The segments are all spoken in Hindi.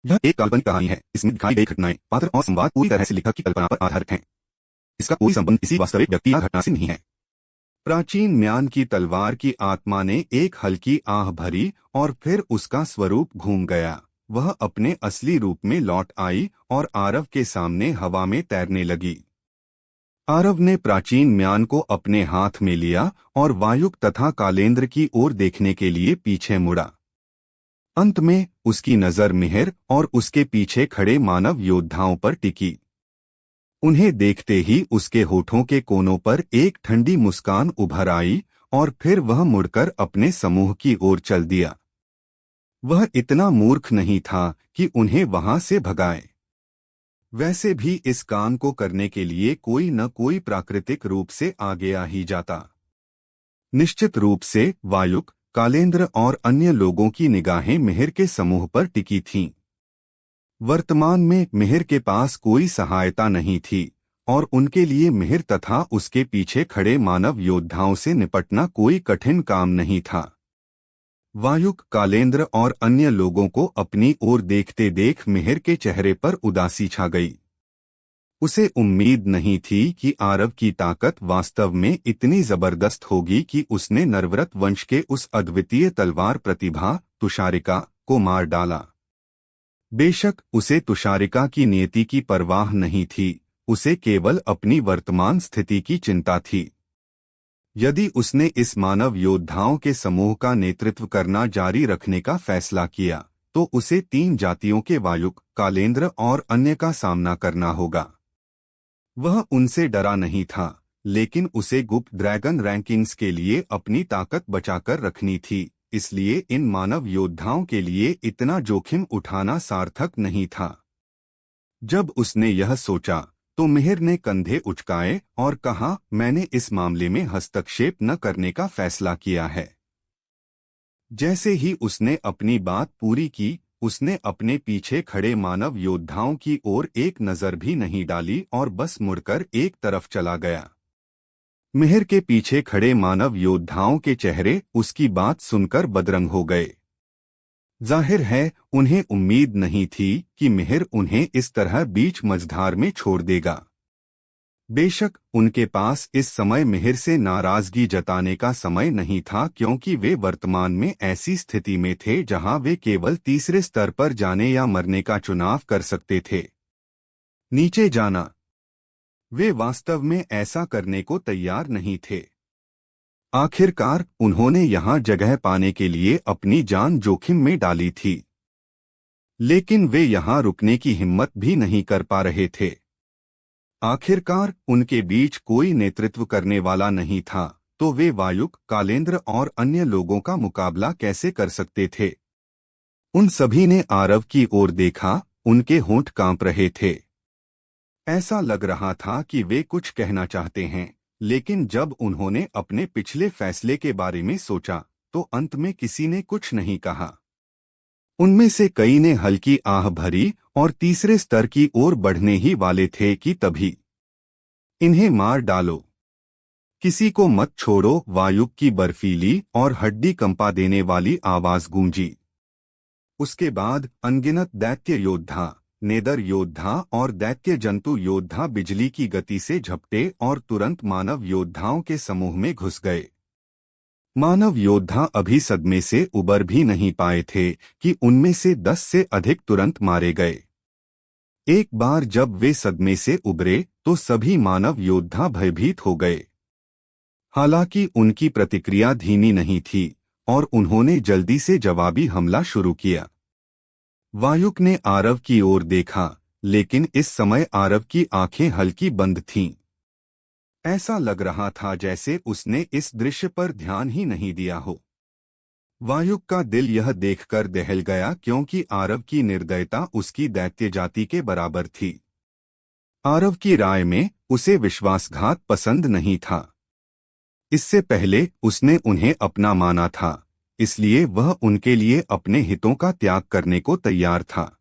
यह एक काल्पनिक कहानी है। इसमें दिखाई गई घटनाएं, पात्र और संवाद पूरी तरह से लेखक की कल्पना पर आधारित हैं। इसका कोई संबंध किसी वास्तविक व्यक्ति या घटना से नहीं है। प्राचीन म्यान की तलवार की आत्मा ने एक हल्की आह भरी और फिर उसका स्वरूप घूम गया। वह अपने असली रूप में लौट आई और आरव के सामने हवा में तैरने लगी। आरव ने प्राचीन म्यान को अपने हाथ में लिया और वायुक तथा कालेंद्र की ओर देखने के लिए पीछे मुड़ा। अंत में उसकी नजर मिहिर और उसके पीछे खड़े मानव योद्धाओं पर टिकी। उन्हें देखते ही उसके होठों के कोनों पर एक ठंडी मुस्कान उभर आई और फिर वह मुड़कर अपने समूह की ओर चल दिया। वह इतना मूर्ख नहीं था कि उन्हें वहां से भगाए। वैसे भी इस काम को करने के लिए कोई न कोई प्राकृतिक रूप से आगे आ ही जाता। निश्चित रूप से वायुक, कालेंद्र और अन्य लोगों की निगाहें मिहिर के समूह पर टिकी थीं। वर्तमान में मिहिर के पास कोई सहायता नहीं थी और उनके लिए मिहिर तथा उसके पीछे खड़े मानव योद्धाओं से निपटना कोई कठिन काम नहीं था। वायुक, कालेंद्र और अन्य लोगों को अपनी ओर देखते देख मिहिर के चेहरे पर उदासी छा गई। उसे उम्मीद नहीं थी कि आरव की ताकत वास्तव में इतनी जबरदस्त होगी कि उसने नरव्रत वंश के उस अद्वितीय तलवार प्रतिभा तुषारिका को मार डाला। बेशक उसे तुषारिका की नियति की परवाह नहीं थी, उसे केवल अपनी वर्तमान स्थिति की चिंता थी। यदि उसने इस मानव योद्धाओं के समूह का नेतृत्व करना जारी रखने का फैसला किया तो उसे 3 जातियों के वायुक, कालेंद्र और अन्य का सामना करना होगा। वह उनसे डरा नहीं था, लेकिन उसे गुप्त ड्रैगन रैंकिंग्स के लिए अपनी ताकत बचाकर रखनी थी, इसलिए इन मानव योद्धाओं के लिए इतना जोखिम उठाना सार्थक नहीं था। जब उसने यह सोचा तो मिहिर ने कंधे उचकाए और कहा, मैंने इस मामले में हस्तक्षेप न करने का फैसला किया है। जैसे ही उसने अपनी बात पूरी की, उसने अपने पीछे खड़े मानव योद्धाओं की ओर एक नजर भी नहीं डाली और बस मुड़कर एक तरफ चला गया। मिहिर के पीछे खड़े मानव योद्धाओं के चेहरे उसकी बात सुनकर बदरंग हो गए। जाहिर है उन्हें उम्मीद नहीं थी कि मिहिर उन्हें इस तरह बीच मझधार में छोड़ देगा। बेशक उनके पास इस समय मिहिर से नाराजगी जताने का समय नहीं था, क्योंकि वे वर्तमान में ऐसी स्थिति में थे जहां वे केवल तीसरे स्तर पर जाने या मरने का चुनाव कर सकते थे। नीचे जाना। वे वास्तव में ऐसा करने को तैयार नहीं थे। आखिरकार उन्होंने यहां जगह पाने के लिए अपनी जान जोखिम में डाली थी, लेकिन वे यहां रुकने की हिम्मत भी नहीं कर पा रहे थे। आखिरकार उनके बीच कोई नेतृत्व करने वाला नहीं था, तो वे वायुक, कालेंद्र और अन्य लोगों का मुकाबला कैसे कर सकते थे। उन सभी ने आरव की ओर देखा, उनके होंठ कांप रहे थे। ऐसा लग रहा था कि वे कुछ कहना चाहते हैं, लेकिन जब उन्होंने अपने पिछले फैसले के बारे में सोचा तो अंत में किसी ने कुछ नहीं कहा। उनमें से कई ने हल्की आह भरी और तीसरे स्तर की ओर बढ़ने ही वाले थे कि तभी, इन्हें मार डालो, किसी को मत छोड़ो, वायुक की बर्फीली और हड्डी कंपा देने वाली आवाज गूंजी। उसके बाद अनगिनत दैत्य योद्धा, नेदर योद्धा और दैत्य जंतु योद्धा बिजली की गति से झपटे और तुरंत मानव योद्धाओं के समूह में घुस गए। मानव योद्धा अभी सदमे से उबर भी नहीं पाए थे कि उनमें से 10 से अधिक तुरंत मारे गए। एक बार जब वे सदमे से उबरे तो सभी मानव योद्धा भयभीत हो गए। हालांकि उनकी प्रतिक्रिया धीमी नहीं थी और उन्होंने जल्दी से जवाबी हमला शुरू किया। वायुक ने आरव की ओर देखा, लेकिन इस समय आरव की आंखें हल्की बंद थीं। ऐसा लग रहा था जैसे उसने इस दृश्य पर ध्यान ही नहीं दिया हो। वायुक का दिल यह देखकर दहल गया, क्योंकि आरव की निर्दयता उसकी दैत्य जाति के बराबर थी। आरव की राय में उसे विश्वासघात पसंद नहीं था। इससे पहले उसने उन्हें अपना माना था, इसलिए वह उनके लिए अपने हितों का त्याग करने को तैयार था,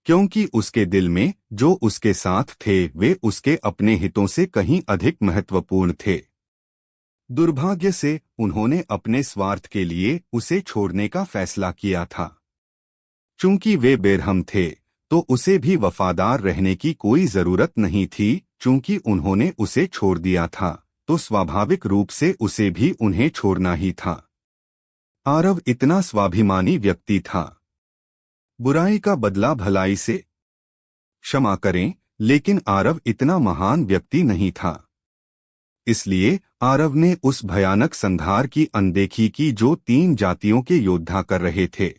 क्योंकि उसके दिल में जो उसके साथ थे वे उसके अपने हितों से कहीं अधिक महत्वपूर्ण थे। दुर्भाग्य से उन्होंने अपने स्वार्थ के लिए उसे छोड़ने का फैसला किया था। चूंकि वे बेरहम थे तो उसे भी वफादार रहने की कोई जरूरत नहीं थी। चूंकि उन्होंने उसे छोड़ दिया था तो स्वाभाविक रूप से उसे भी उन्हें छोड़ना ही था। आरव इतना स्वाभिमानी व्यक्ति था। बुराई का बदला भलाई से। क्षमा करें, लेकिन आरव इतना महान व्यक्ति नहीं था। इसलिए आरव ने उस भयानक संहार की अनदेखी की जो 3 जातियों के योद्धा कर रहे थे।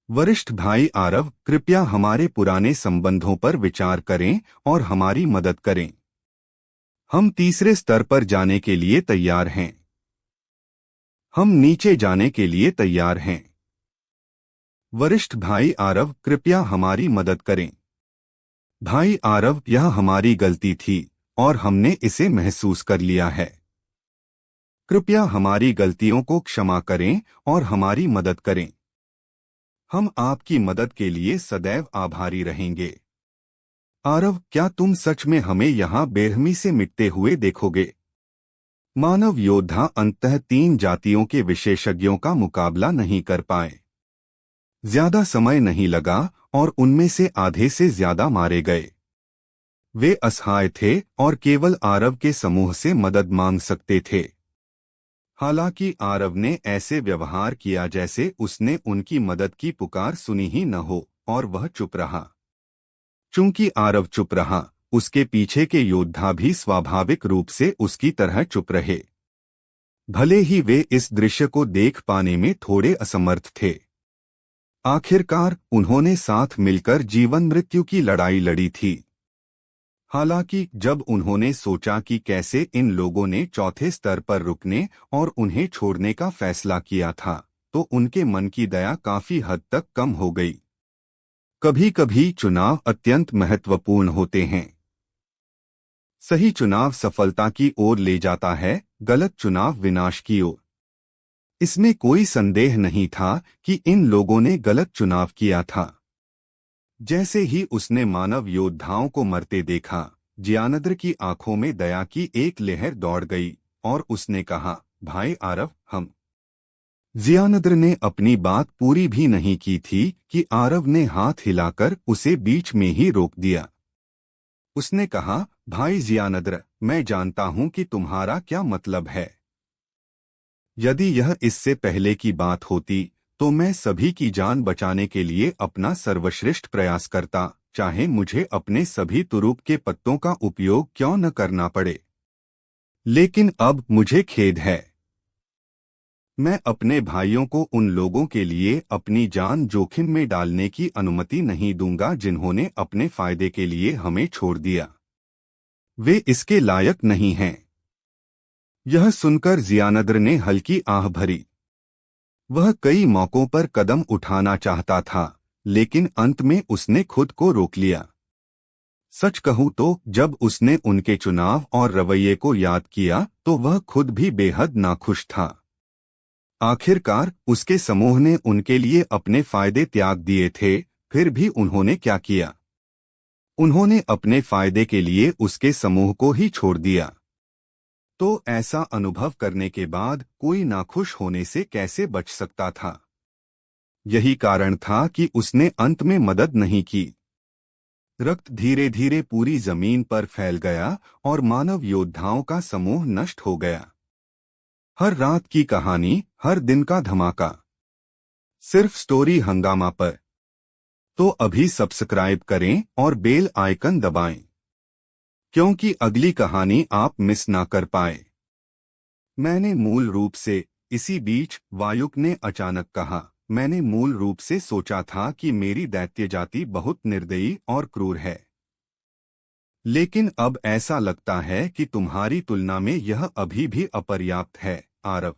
वरिष्ठ भाई आरव, कृपया हमारे पुराने संबंधों पर विचार करें और हमारी मदद करें। हम तीसरे स्तर पर जाने के लिए तैयार हैं। हम नीचे जाने के लिए तैयार हैं। वरिष्ठ भाई आरव, कृपया हमारी मदद करें। भाई आरव, यह हमारी गलती थी और हमने इसे महसूस कर लिया है। कृपया हमारी गलतियों को क्षमा करें और हमारी मदद करें। हम आपकी मदद के लिए सदैव आभारी रहेंगे। आरव, क्या तुम सच में हमें यहाँ बेरहमी से मिटते हुए देखोगे? मानव योद्धा अंततः 3 जातियों के विशेषज्ञों का मुकाबला नहीं कर पाए। ज्यादा समय नहीं लगा और उनमें से आधे से ज्यादा मारे गए। वे असहाय थे और केवल आरव के समूह से मदद मांग सकते थे। हालांकि आरव ने ऐसे व्यवहार किया जैसे उसने उनकी मदद की पुकार सुनी ही न हो और वह चुप रहा। चूंकि आरव चुप रहा, उसके पीछे के योद्धा भी स्वाभाविक रूप से उसकी तरह चुप रहे। भले ही वे इस दृश्य को देख पाने में थोड़े असमर्थ थे। आखिरकार उन्होंने साथ मिलकर जीवन मृत्यु की लड़ाई लड़ी थी। हालांकि जब उन्होंने सोचा कि कैसे इन लोगों ने चौथे स्तर पर रुकने और उन्हें छोड़ने का फैसला किया था, तो उनके मन की दया काफी हद तक कम हो गई। कभी कभी चुनाव अत्यंत महत्वपूर्ण होते हैं। सही चुनाव सफलता की ओर ले जाता है, गलत चुनाव विनाश की ओर। इसमें कोई संदेह नहीं था कि इन लोगों ने गलत चुनाव किया था। जैसे ही उसने मानव योद्धाओं को मरते देखा, जियानद्र की आंखों में दया की एक लहर दौड़ गई और उसने कहा, भाई आरव, हम। जियानद्र ने अपनी बात पूरी भी नहीं की थी कि आरव ने हाथ हिलाकर उसे बीच में ही रोक दिया। उसने कहा, भाई जियानद्र, मैं जानता हूं कि तुम्हारा क्या मतलब है। यदि यह इससे पहले की बात होती तो मैं सभी की जान बचाने के लिए अपना सर्वश्रेष्ठ प्रयास करता, चाहे मुझे अपने सभी तुरूप के पत्तों का उपयोग क्यों न करना पड़े। लेकिन अब मुझे खेद है। मैं अपने भाइयों को उन लोगों के लिए अपनी जान जोखिम में डालने की अनुमति नहीं दूंगा जिन्होंने अपने फायदे के लिए हमें छोड़ दिया। वे इसके लायक नहीं हैं। यह सुनकर जियानद्र ने हल्की आह भरी। वह कई मौकों पर कदम उठाना चाहता था, लेकिन अंत में उसने खुद को रोक लिया। सच कहूं तो जब उसने उनके चुनाव और रवैये को याद किया तो वह खुद भी बेहद नाखुश था। आखिरकार उसके समूह ने उनके लिए अपने फायदे त्याग दिए थे, फिर भी उन्होंने क्या किया? उन्होंने अपने फायदे के लिए उसके समूह को ही छोड़ दिया। तो ऐसा अनुभव करने के बाद कोई नाखुश होने से कैसे बच सकता था? यही कारण था कि उसने अंत में मदद नहीं की। रक्त धीरे धीरे पूरी जमीन पर फैल गया और मानव योद्धाओं का समूह नष्ट हो गया। हर रात की कहानी, हर दिन का धमाका, सिर्फ स्टोरी हंगामा पर। तो अभी सब्सक्राइब करें और बेल आइकन दबाएं, क्योंकि अगली कहानी आप मिस ना कर पाए। मैंने मूल रूप से, इसी बीच वायुक ने अचानक कहा, मैंने मूल रूप से सोचा था कि मेरी दैत्य जाति बहुत निर्दयी और क्रूर है। लेकिन अब ऐसा लगता है कि तुम्हारी तुलना में यह अभी भी अपर्याप्त है, आरव।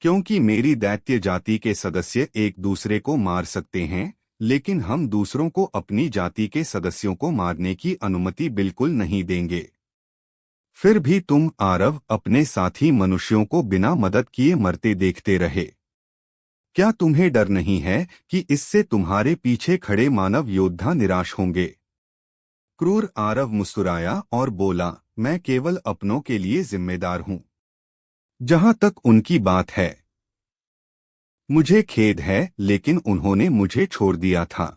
क्योंकि मेरी दैत्य जाति के सदस्य एक दूसरे को मार सकते हैं, लेकिन हम दूसरों को अपनी जाति के सदस्यों को मारने की अनुमति बिल्कुल नहीं देंगे। फिर भी तुम, आरव, अपने साथी मनुष्यों को बिना मदद किए मरते देखते रहे। क्या तुम्हें डर नहीं है कि इससे तुम्हारे पीछे खड़े मानव योद्धा निराश होंगे? क्रूर आरव मुस्कुराया और बोला, मैं केवल अपनों के लिए जिम्मेदार हूं। जहां तक उनकी बात है, मुझे खेद है, लेकिन उन्होंने मुझे छोड़ दिया था।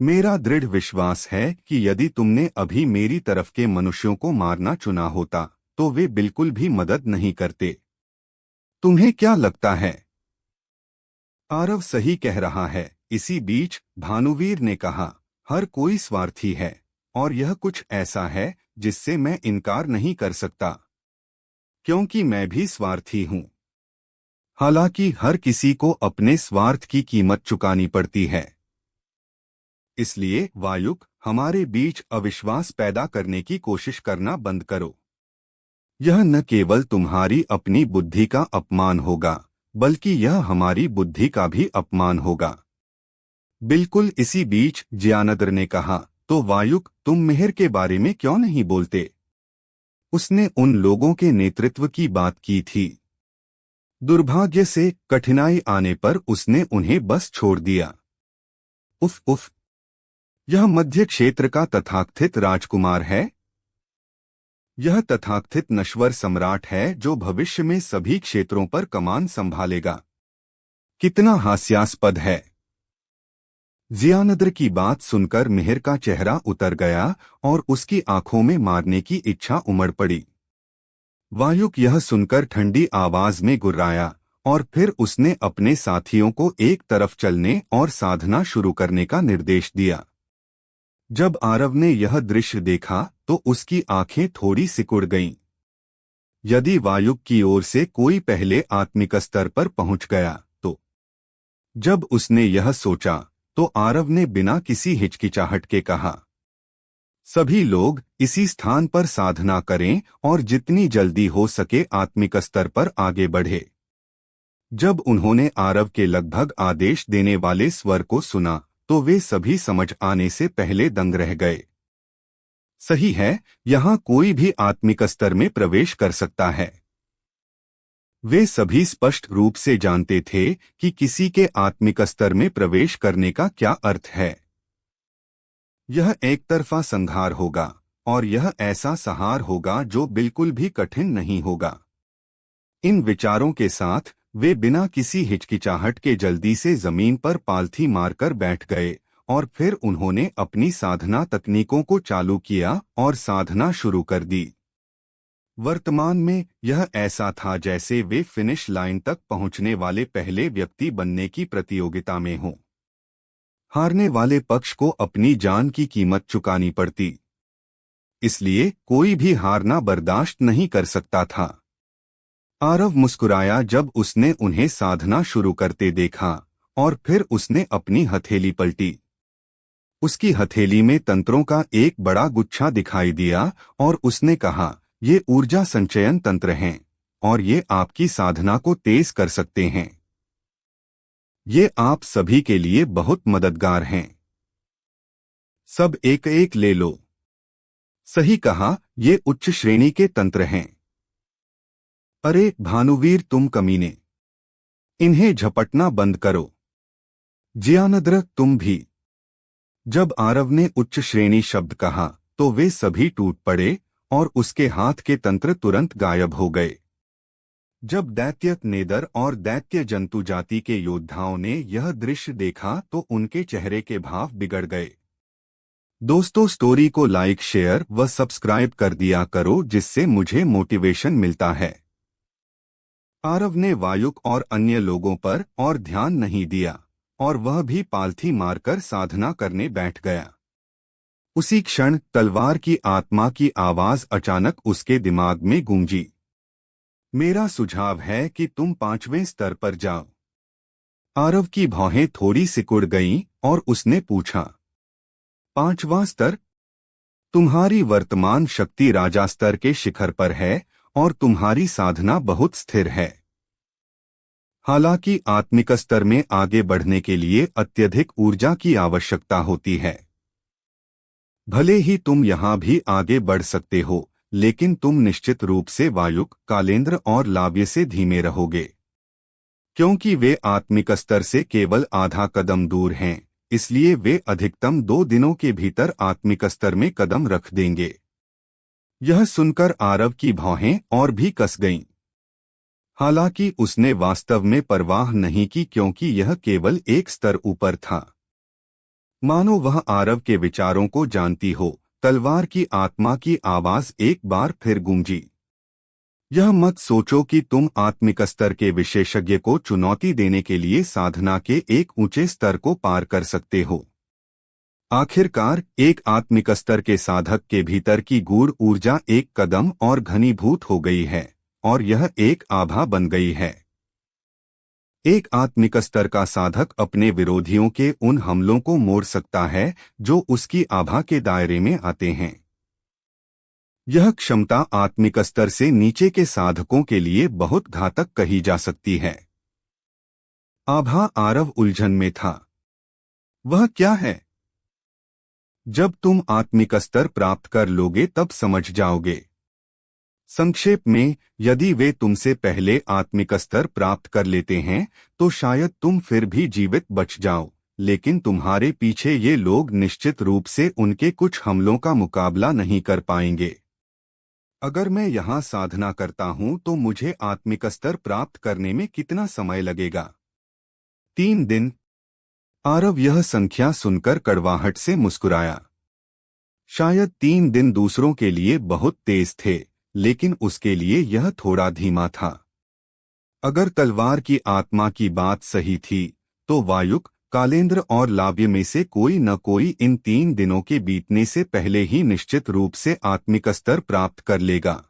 मेरा दृढ़ विश्वास है कि यदि तुमने अभी मेरी तरफ के मनुष्यों को मारना चुना होता तो वे बिल्कुल भी मदद नहीं करते। तुम्हें क्या लगता है? आरव सही कह रहा है। इसी बीच भानुवीर ने कहा, हर कोई स्वार्थी है और यह कुछ ऐसा है जिससे मैं इनकार नहीं कर सकता, क्योंकि मैं भी स्वार्थी हूं। हालांकि हर किसी को अपने स्वार्थ की कीमत चुकानी पड़ती है। इसलिए वायुक, हमारे बीच अविश्वास पैदा करने की कोशिश करना बंद करो। यह न केवल तुम्हारी अपनी बुद्धि का अपमान होगा, बल्कि यह हमारी बुद्धि का भी अपमान होगा। बिल्कुल इसी बीच ज्ञानद्र ने कहा, तो वायुक, तुम मेहर के बारे में क्यों नहीं बोलते? उसने उन लोगों के नेतृत्व की बात की थी। दुर्भाग्य से कठिनाई आने पर उसने उन्हें बस छोड़ दिया। उफ उफ, यह मध्य क्षेत्र का तथाकथित राजकुमार है। यह तथाकथित नश्वर सम्राट है जो भविष्य में सभी क्षेत्रों पर कमान संभालेगा। कितना हास्यास्पद है। जियानद्र की बात सुनकर मिहिर का चेहरा उतर गया और उसकी आंखों में मारने की इच्छा उमड़ पड़ी। वायुक यह सुनकर ठंडी आवाज में गुर्राया और फिर उसने अपने साथियों को एक तरफ चलने और साधना शुरू करने का निर्देश दिया। जब आरव ने यह दृश्य देखा तो उसकी आंखें थोड़ी सिकुड़ गईं। यदि वायुक की ओर से कोई पहले आत्मिक स्तर पर पहुंच गया तो। जब उसने यह सोचा तो आरव ने बिना किसी हिचकिचाहट के कहा, सभी लोग इसी स्थान पर साधना करें और जितनी जल्दी हो सके आत्मिक स्तर पर आगे बढ़े। जब उन्होंने आरव के लगभग आदेश देने वाले स्वर को सुना तो वे सभी समझ आने से पहले दंग रह गए। सही है, यहाँ कोई भी आत्मिक स्तर में प्रवेश कर सकता है। वे सभी स्पष्ट रूप से जानते थे कि किसी के आत्मिक स्तर में प्रवेश करने का क्या अर्थ है। यह एक तरफा संहार होगा और यह ऐसा संहार होगा जो बिल्कुल भी कठिन नहीं होगा। इन विचारों के साथ वे बिना किसी हिचकिचाहट के जल्दी से जमीन पर पालथी मारकर बैठ गए और फिर उन्होंने अपनी साधना तकनीकों को चालू किया और साधना शुरू कर दी। वर्तमान में यह ऐसा था जैसे वे फिनिश लाइन तक पहुंचने वाले पहले व्यक्ति बनने की प्रतियोगिता में हों। हारने वाले पक्ष को अपनी जान की कीमत चुकानी पड़ती, इसलिए कोई भी हारना बर्दाश्त नहीं कर सकता था। आरव मुस्कुराया जब उसने उन्हें साधना शुरू करते देखा और फिर उसने अपनी हथेली पलटी। उसकी हथेली में तंत्रों का एक बड़ा गुच्छा दिखाई दिया और उसने कहा, ये ऊर्जा संचयन तंत्र हैं और ये आपकी साधना को तेज कर सकते हैं। ये आप सभी के लिए बहुत मददगार हैं। सब एक एक ले लो। सही कहा, ये उच्च श्रेणी के तंत्र हैं। अरे भानुवीर, तुम कमीने, इन्हें झपटना बंद करो। ज्ञानद्र, तुम भी। जब आरव ने उच्च श्रेणी शब्द कहा तो वे सभी टूट पड़े और उसके हाथ के तंत्र तुरंत गायब हो गए। जब दैत्य नेदर और दैत्य जंतु जाति के योद्धाओं ने यह दृश्य देखा तो उनके चेहरे के भाव बिगड़ गए। दोस्तों, स्टोरी को लाइक, शेयर व सब्सक्राइब कर दिया करो जिससे मुझे मोटिवेशन मिलता है। आरव ने वायुक और अन्य लोगों पर और ध्यान नहीं दिया और वह भी पालथी मारकर साधना करने बैठ गया। उसी क्षण तलवार की आत्मा की आवाज अचानक उसके दिमाग में गूंजी। मेरा सुझाव है कि तुम 5वें स्तर पर जाओ। आरव की भौहें थोड़ी सिकुड़ गईं और उसने पूछा, 5वां स्तर? तुम्हारी वर्तमान शक्ति राजा स्तर के शिखर पर है और तुम्हारी साधना बहुत स्थिर है। हालांकि आत्मिक स्तर में आगे बढ़ने के लिए अत्यधिक ऊर्जा की आवश्यकता होती है। भले ही तुम यहां भी आगे बढ़ सकते हो, लेकिन तुम निश्चित रूप से वायुक, कालेंद्र और लाव्य से धीमे रहोगे, क्योंकि वे आत्मिक स्तर से केवल आधा कदम दूर हैं। इसलिए वे अधिकतम 2 दिनों के भीतर आत्मिक स्तर में कदम रख देंगे। यह सुनकर आरव की भौहें और भी कस गईं। हालांकि उसने वास्तव में परवाह नहीं की, क्योंकि यह केवल एक स्तर ऊपर था। मानो वह आरव के विचारों को जानती हो। तलवार की आत्मा की आवाज एक बार फिर गूंजी। यह मत सोचो कि तुम आत्मिक स्तर के विशेषज्ञ को चुनौती देने के लिए साधना के एक ऊंचे स्तर को पार कर सकते हो। आखिरकार एक आत्मिक स्तर के साधक के भीतर की गूढ़ ऊर्जा एक कदम और घनीभूत हो गई है, और यह एक आभा बन गई है। एक आत्मिक स्तर का साधक अपने विरोधियों के उन हमलों को मोड़ सकता है जो उसकी आभा के दायरे में आते हैं। यह क्षमता आत्मिक स्तर से नीचे के साधकों के लिए बहुत घातक कही जा सकती है। आभा आरव उलझन में था। वह क्या है? जब तुम आत्मिक स्तर प्राप्त कर लोगे तब समझ जाओगे। संक्षेप में, यदि वे तुमसे पहले आत्मिक स्तर प्राप्त कर लेते हैं तो शायद तुम फिर भी जीवित बच जाओ, लेकिन तुम्हारे पीछे ये लोग निश्चित रूप से उनके कुछ हमलों का मुकाबला नहीं कर पाएंगे। अगर मैं यहाँ साधना करता हूँ तो मुझे आत्मिक स्तर प्राप्त करने में कितना समय लगेगा? 3 दिन। आरव यह संख्या सुनकर कड़वाहट से मुस्कुराया। शायद 3 दिन दूसरों के लिए बहुत तेज थे, लेकिन उसके लिए यह थोड़ा धीमा था। अगर तलवार की आत्मा की बात सही थी तो वायुक, कालेंद्र और लाव्य में से कोई न कोई इन 3 दिनों के बीतने से पहले ही निश्चित रूप से आत्मिक स्तर प्राप्त कर लेगा।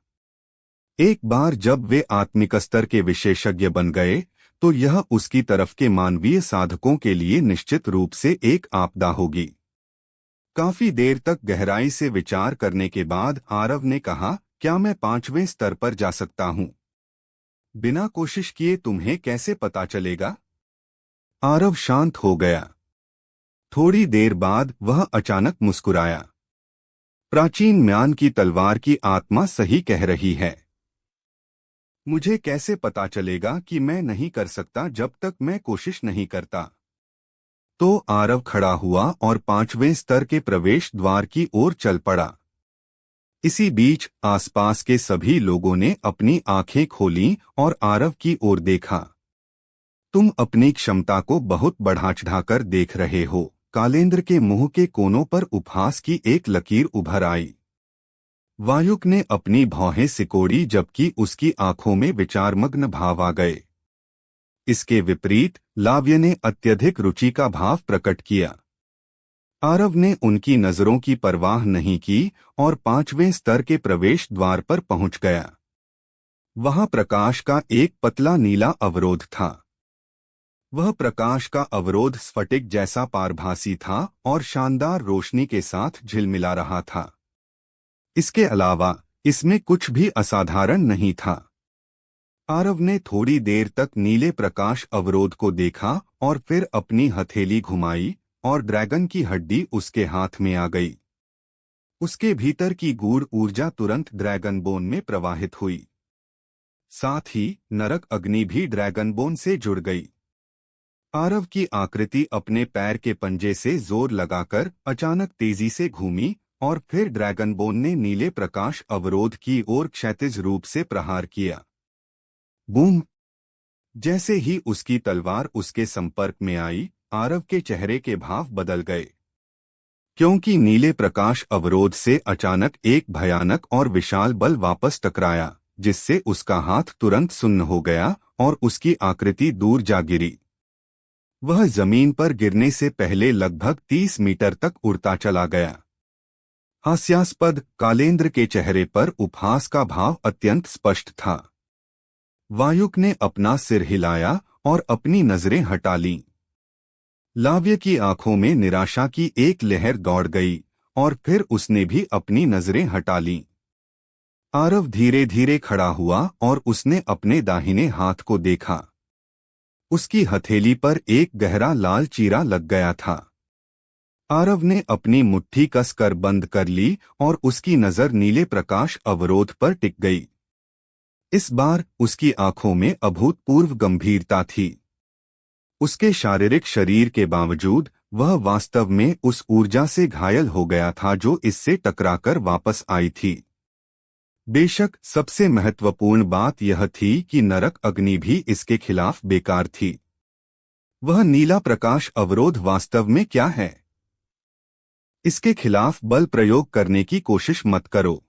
एक बार जब वे आत्मिक स्तर के विशेषज्ञ बन गए तो यह उसकी तरफ के मानवीय साधकों के लिए निश्चित रूप से एक आपदा होगी। काफी देर तक गहराई से विचार करने के बाद आरव ने कहा, क्या मैं 5वें स्तर पर जा सकता हूँ? बिना कोशिश किए तुम्हें कैसे पता चलेगा? आरव शांत हो गया। थोड़ी देर बाद वह अचानक मुस्कुराया। प्राचीन म्यान की तलवार की आत्मा सही कह रही है। मुझे कैसे पता चलेगा कि मैं नहीं कर सकता जब तक मैं कोशिश नहीं करता? तो आरव खड़ा हुआ और 5वें स्तर के प्रवेश द्वार की ओर चल पड़ा। इसी बीच आसपास के सभी लोगों ने अपनी आंखें खोलीं और आरव की ओर देखा। तुम अपनी क्षमता को बहुत बढ़ा-चढ़ाकर देख रहे हो। कालेंद्र के मुंह के कोनों पर उपहास की एक लकीर उभर आई। वायुक ने अपनी भौहें सिकोड़ी, जबकि उसकी आंखों में विचारमग्न भाव आ गए। इसके विपरीत लाव्य ने अत्यधिक रुचि का भाव प्रकट किया। आरव ने उनकी नजरों की परवाह नहीं की और 5वें स्तर के प्रवेश द्वार पर पहुंच गया। वहां प्रकाश का एक पतला नीला अवरोध था। वह प्रकाश का अवरोध स्फटिक जैसा पारभासी था और शानदार रोशनी के साथ झिलमिला रहा था। इसके अलावा इसमें कुछ भी असाधारण नहीं था। आरव ने थोड़ी देर तक नीले प्रकाश अवरोध को देखा और फिर अपनी हथेली घुमाई और ड्रैगन की हड्डी उसके हाथ में आ गई। उसके भीतर की गूढ़ ऊर्जा तुरंत ड्रैगन बोन में प्रवाहित हुई। साथ ही नरक अग्नि भी ड्रैगन बोन से जुड़ गई। आरव की आकृति अपने पैर के पंजे से जोर लगाकर अचानक तेजी से घूमी और फिर ड्रैगन बोन ने नीले प्रकाश अवरोध की ओर क्षैतिज रूप से प्रहार किया। बूम! जैसे ही उसकी तलवार उसके संपर्क में आई, आरव के चेहरे के भाव बदल गए, क्योंकि नीले प्रकाश अवरोध से अचानक एक भयानक और विशाल बल वापस टकराया, जिससे उसका हाथ तुरंत सुन्न हो गया और उसकी आकृति दूर जा गिरी। वह जमीन पर गिरने से पहले लगभग 30 मीटर तक उड़ता चला गया। हास्यास्पद कालेंद्र के चेहरे पर उपहास का भाव अत्यंत स्पष्ट था। वायुक ने अपना सिर हिलाया और अपनी नजरें हटा लीं। लाव्य की आंखों में निराशा की एक लहर दौड़ गई और फिर उसने भी अपनी नजरें हटा लीं। आरव धीरे धीरे खड़ा हुआ और उसने अपने दाहिने हाथ को देखा। उसकी हथेली पर एक गहरा लाल चीरा लग गया था। आरव ने अपनी मुट्ठी कसकर बंद कर ली और उसकी नजर नीले प्रकाश अवरोध पर टिक गई। इस बार उसकी आंखों में अभूतपूर्व गंभीरता थी। उसके शारीरिक शरीर के बावजूद वह वास्तव में उस ऊर्जा से घायल हो गया था जो इससे टकराकर वापस आई थी। बेशक सबसे महत्वपूर्ण बात यह थी कि नरक अग्नि भी इसके खिलाफ बेकार थी। वह नीला प्रकाश अवरोध वास्तव में क्या है? इसके खिलाफ बल प्रयोग करने की कोशिश मत करो,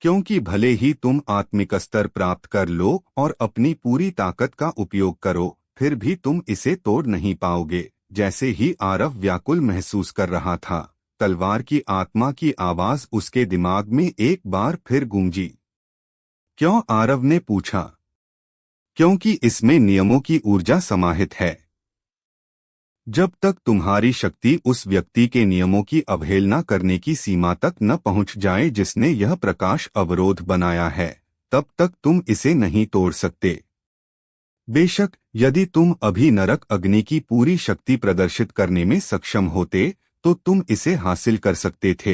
क्योंकि भले ही तुम आत्मिक स्तर प्राप्त कर लो और अपनी पूरी ताकत का उपयोग करो, फिर भी तुम इसे तोड़ नहीं पाओगे। जैसे ही आरव व्याकुल महसूस कर रहा था, तलवार की आत्मा की आवाज उसके दिमाग में एक बार फिर गूंजी। क्यों? आरव ने पूछा। क्योंकि इसमें नियमों की ऊर्जा समाहित है। जब तक तुम्हारी शक्ति उस व्यक्ति के नियमों की अवहेलना करने की सीमा तक न पहुंच जाए जिसने यह प्रकाश अवरोध बनाया है, तब तक तुम इसे नहीं तोड़ सकते। बेशक यदि तुम अभी नरक अग्नि की पूरी शक्ति प्रदर्शित करने में सक्षम होते तो तुम इसे हासिल कर सकते थे।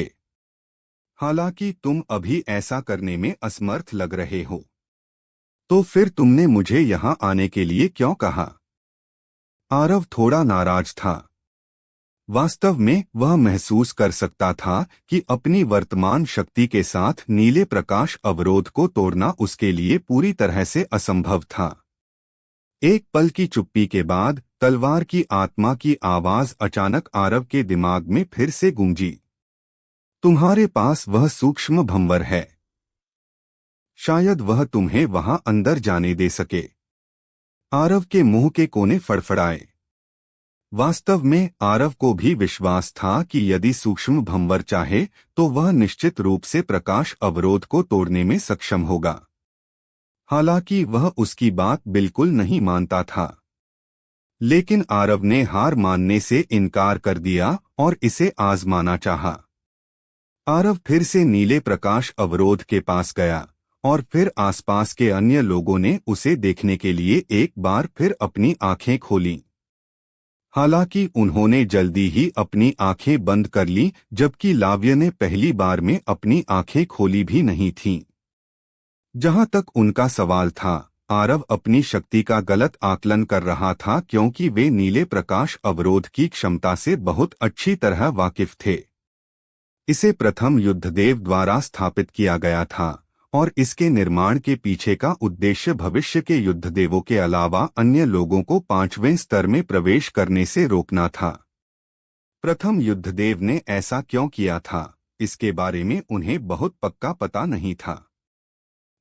हालांकि तुम अभी ऐसा करने में असमर्थ लग रहे हो। तो फिर तुमने मुझे यहां आने के लिए क्यों कहा? आरव थोड़ा नाराज था। वास्तव में वह महसूस कर सकता था कि अपनी वर्तमान शक्ति के साथ नीले प्रकाश अवरोध को तोड़ना उसके लिए पूरी तरह से असंभव था। एक पल की चुप्पी के बाद तलवार की आत्मा की आवाज अचानक आरव के दिमाग में फिर से गूंजी। तुम्हारे पास वह सूक्ष्म भंवर है। शायद वह तुम्हें वहां अंदर जाने दे सके। आरव के मुंह के कोने फड़फड़ाए। वास्तव में आरव को भी विश्वास था कि यदि सूक्ष्म भंवर चाहे तो वह निश्चित रूप से प्रकाश अवरोध को तोड़ने में सक्षम होगा। हालांकि वह उसकी बात बिल्कुल नहीं मानता था। लेकिन आरव ने हार मानने से इनकार कर दिया और इसे आजमाना चाहा। आरव फिर से नीले प्रकाश अवरोध के पास गया और फिर आसपास के अन्य लोगों ने उसे देखने के लिए एक बार फिर अपनी आंखें खोलीं। हालांकि उन्होंने जल्दी ही अपनी आंखें बंद कर लीं, जबकि लाव्य ने पहली बार में अपनी आंखें खोली भी नहीं थीं। जहां तक उनका सवाल था, आरव अपनी शक्ति का गलत आकलन कर रहा था क्योंकि वे नीले प्रकाश अवरोध की क्षमता से बहुत अच्छी तरह वाकिफ थे। इसे प्रथम युद्धदेव द्वारा स्थापित किया गया था और इसके निर्माण के पीछे का उद्देश्य भविष्य के युद्धदेवों के अलावा अन्य लोगों को 5वें स्तर में प्रवेश करने से रोकना था। प्रथम युद्धदेव ने ऐसा क्यों किया था, इसके बारे में उन्हें बहुत पक्का पता नहीं था।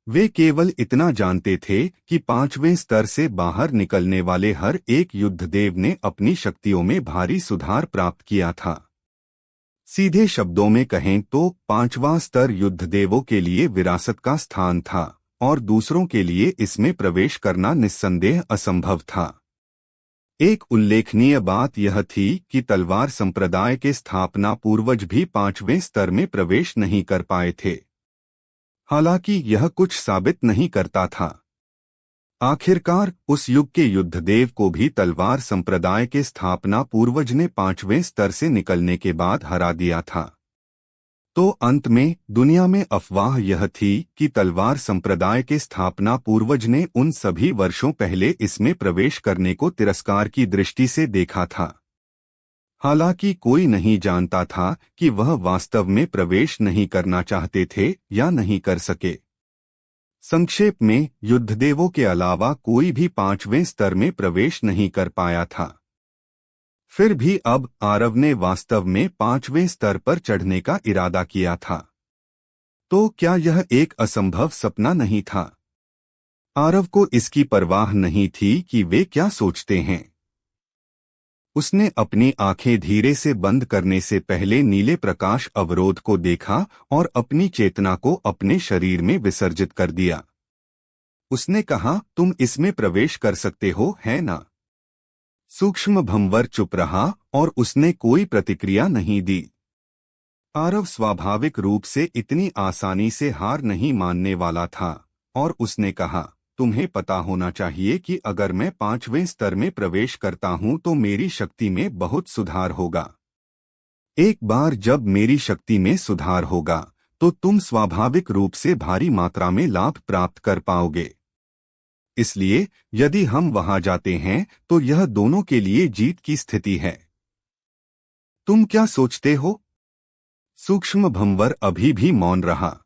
वे केवल इतना जानते थे कि 5वें स्तर से बाहर निकलने वाले हर एक युद्धदेव ने अपनी शक्तियों में भारी सुधार प्राप्त किया था। सीधे शब्दों में कहें तो 5वां स्तर युद्धदेवों के लिए विरासत का स्थान था और दूसरों के लिए इसमें प्रवेश करना निस्संदेह असंभव था। एक उल्लेखनीय बात यह थी कि तलवार संप्रदाय के स्थापना पूर्वज भी 5वें स्तर में प्रवेश नहीं कर पाए थे। हालांकि यह कुछ साबित नहीं करता था। आखिरकार उस युग के युद्धदेव को भी तलवार संप्रदाय के स्थापना पूर्वज ने 5वें स्तर से निकलने के बाद हरा दिया था। तो अंत में दुनिया में अफवाह यह थी कि तलवार संप्रदाय के स्थापना पूर्वज ने उन सभी वर्षों पहले इसमें प्रवेश करने को तिरस्कार की दृष्टि से देखा था। हालांकि कोई नहीं जानता था कि वह वास्तव में प्रवेश नहीं करना चाहते थे या नहीं कर सके। संक्षेप में, युद्धदेवों के अलावा कोई भी 5वें स्तर में प्रवेश नहीं कर पाया था। फिर भी अब आरव ने वास्तव में 5वें स्तर पर चढ़ने का इरादा किया था। तो क्या यह एक असंभव सपना नहीं था? आरव को इसकी परवाह नहीं थी कि वे क्या सोचते हैं। उसने अपनी आंखें धीरे से बंद करने से पहले नीले प्रकाश अवरोध को देखा और अपनी चेतना को अपने शरीर में विसर्जित कर दिया। उसने कहा, तुम इसमें प्रवेश कर सकते हो, है ना? सूक्ष्म भंवर चुप रहा और उसने कोई प्रतिक्रिया नहीं दी। आरव स्वाभाविक रूप से इतनी आसानी से हार नहीं मानने वाला था और उसने कहा, तुम्हें पता होना चाहिए कि अगर मैं 5वें स्तर में प्रवेश करता हूं तो मेरी शक्ति में बहुत सुधार होगा। एक बार जब मेरी शक्ति में सुधार होगा तो तुम स्वाभाविक रूप से भारी मात्रा में लाभ प्राप्त कर पाओगे। इसलिए यदि हम वहां जाते हैं तो यह दोनों के लिए जीत की स्थिति है। तुम क्या सोचते हो? सूक्ष्म भंवर अभी भी मौन रहा।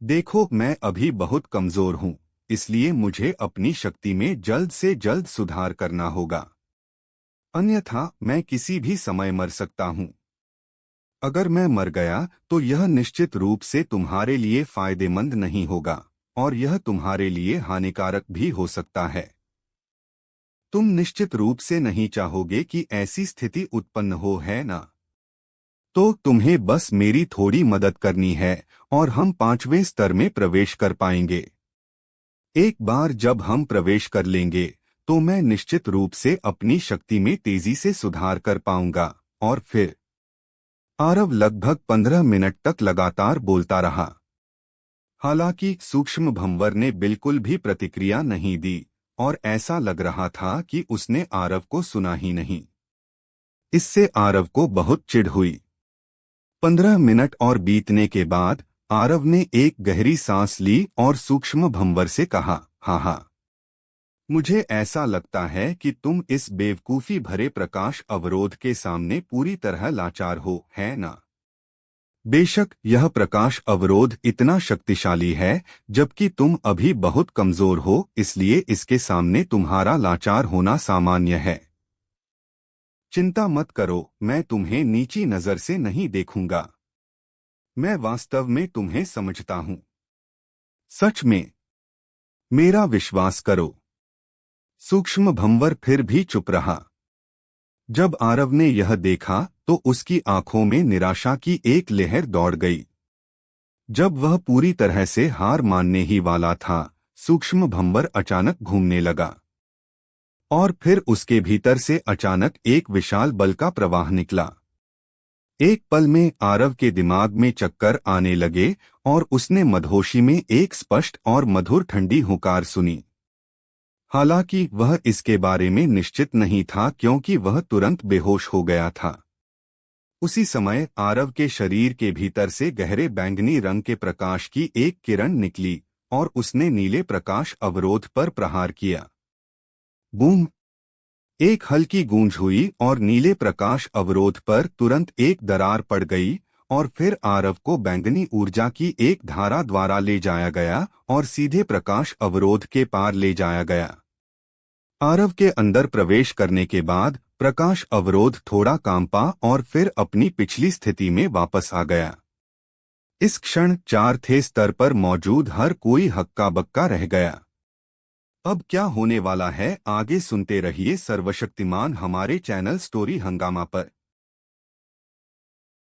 देखो, मैं अभी बहुत कमजोर हूँ, इसलिए मुझे अपनी शक्ति में जल्द से जल्द सुधार करना होगा, अन्यथा मैं किसी भी समय मर सकता हूँ। अगर मैं मर गया तो यह निश्चित रूप से तुम्हारे लिए फायदेमंद नहीं होगा और यह तुम्हारे लिए हानिकारक भी हो सकता है। तुम निश्चित रूप से नहीं चाहोगे कि ऐसी स्थिति उत्पन्न हो, है ना? तो तुम्हें बस मेरी थोड़ी मदद करनी है और हम 5वें स्तर में प्रवेश कर पाएंगे। एक बार जब हम प्रवेश कर लेंगे तो मैं निश्चित रूप से अपनी शक्ति में तेजी से सुधार कर पाऊंगा। और फिर आरव लगभग 15 मिनट तक लगातार बोलता रहा। हालांकि सूक्ष्म भंवर ने बिल्कुल भी प्रतिक्रिया नहीं दी और ऐसा लग रहा था कि उसने आरव को सुना ही नहीं। इससे आरव को बहुत चिढ़ हुई। 15 मिनट और बीतने के बाद आरव ने एक गहरी सांस ली और सूक्ष्म भंवर से कहा, हाँ हाँ, मुझे ऐसा लगता है कि तुम इस बेवकूफी भरे प्रकाश अवरोध के सामने पूरी तरह लाचार हो, है ना? बेशक यह प्रकाश अवरोध इतना शक्तिशाली है, जबकि तुम अभी बहुत कमजोर हो, इसलिए इसके सामने तुम्हारा लाचार होना सामान्य है। चिंता मत करो, मैं तुम्हें नीची नजर से नहीं देखूंगा। मैं वास्तव में तुम्हें समझता हूं। सच में, मेरा विश्वास करो। सूक्ष्म भंवर फिर भी चुप रहा। जब आरव ने यह देखा तो उसकी आंखों में निराशा की एक लहर दौड़ गई। जब वह पूरी तरह से हार मानने ही वाला था, सूक्ष्म भंवर अचानक घूमने लगा और फिर उसके भीतर से अचानक एक विशाल बल का प्रवाह निकला। एक पल में आरव के दिमाग में चक्कर आने लगे और उसने मदहोशी में एक स्पष्ट और मधुर ठंडी हुंकार सुनी। हालांकि वह इसके बारे में निश्चित नहीं था क्योंकि वह तुरंत बेहोश हो गया था। उसी समय आरव के शरीर के भीतर से गहरे बैंगनी रंग के प्रकाश की एक किरण निकली और उसने नीले प्रकाश अवरोध पर प्रहार किया। बूम! एक हल्की गूंज हुई और नीले प्रकाश अवरोध पर तुरंत एक दरार पड़ गई और फिर आरव को बैंगनी ऊर्जा की एक धारा द्वारा ले जाया गया और सीधे प्रकाश अवरोध के पार ले जाया गया। आरव के अंदर प्रवेश करने के बाद प्रकाश अवरोध थोड़ा कांपा और फिर अपनी पिछली स्थिति में वापस आ गया। इस क्षण 4थे स्तर पर मौजूद हर कोई हक्का बक्का रह गया। अब क्या होने वाला है, आगे सुनते रहिए सर्वशक्तिमान हमारे चैनल स्टोरी हंगामा पर।